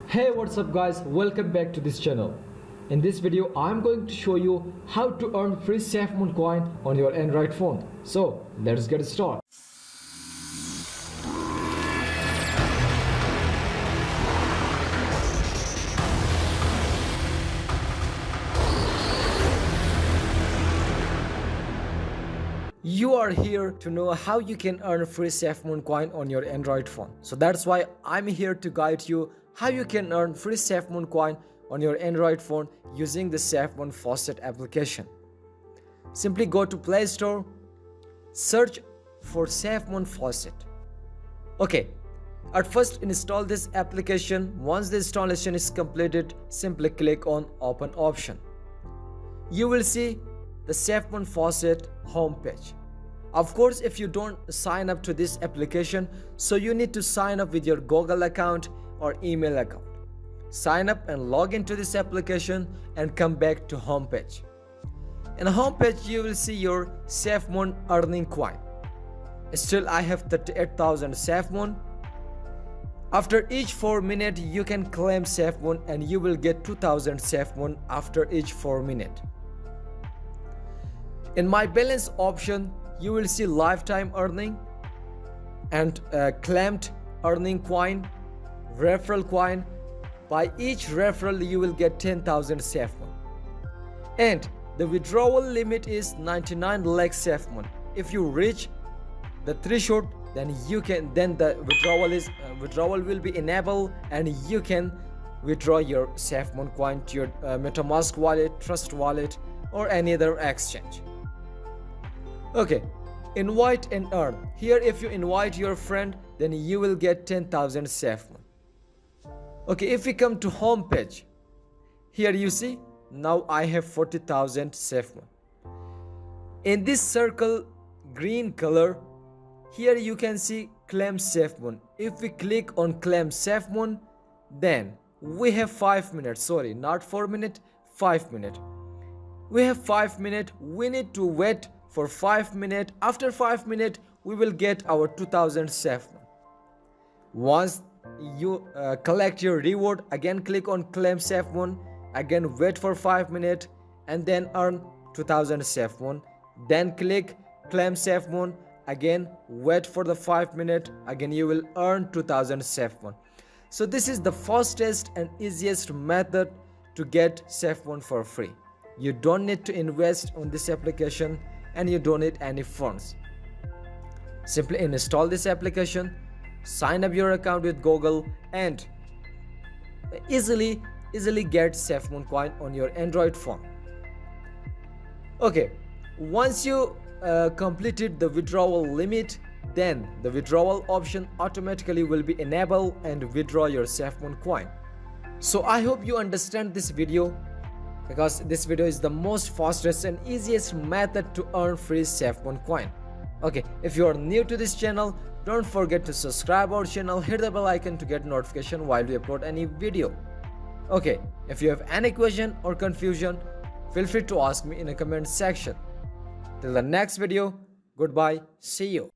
Hey, what's up guys, welcome back to this channel. In this video I'm going to show you how to earn free Safemoon coin on your Android phone. So let's get started. You are here to know how you can earn free Safemoon coin on your Android phone. So that's why I'm here to guide you how you can earn free Safemoon coin on your Android phone using the Safemoon Faucet application. Simply go to Play Store, search for Safemoon Faucet. Okay, at first install this application. Once the installation is completed, simply click on Open option. You will see the Safemoon Faucet homepage. Of course, if you don't sign up to this application, so you need to sign up with your Google account or email account. Sign up and log into this application and come back to homepage. In the homepage, you will see your Safemoon earning coin. Still, I have 38,000 Safemoon. After each 4 minutes, you can claim Safemoon and you will get 2,000 Safemoon after each 4 minutes. In my balance option, you will see lifetime earning and claimed earning coin, referral coin. By each referral, you will get 10,000 Safemoon. And the withdrawal limit is 99 lakh Safemoon. If you reach the threshold, then the withdrawal will be enabled and you can withdraw your Safemoon coin to your MetaMask wallet, Trust wallet, or any other exchange. Okay, invite and earn. Here, if you invite your friend, then you will get 10,000 Safemoon. Okay, if we come to home page, here you see, now I have 40,000 Safemoon. In this circle, green color, here you can see claim Safemoon. If we click on claim Safemoon, then we have 5 minutes, sorry, not 4 minutes, 5 minutes. We have 5 minutes, we need to wait for 5 minutes. After 5 minutes, we will get our 2,000 Safemoon. Once you collect your reward, again click on claim Safemoon, again wait for 5 minutes and then earn 2,000 Safemoon. Then click claim Safemoon, again wait for the 5 minutes, again you will earn 2,000 Safemoon. So this is the fastest and easiest method to get Safemoon for free. You don't need to invest on this application and you don't need any funds. Simply install this application, sign up your account with Google and easily get Safemoon coin on your Android phone. Okay, once you completed the withdrawal limit, then the withdrawal option automatically will be enabled and withdraw your Safemoon coin. So I hope you understand this video, because this video is the most fastest and easiest method to earn free Safemoon coin. Okay, if you are new to this channel, don't forget to subscribe our channel, hit the bell icon to get notification while we upload any video. Okay, if you have any question or confusion, feel free to ask me in the comment section. Till the next video, goodbye, see you.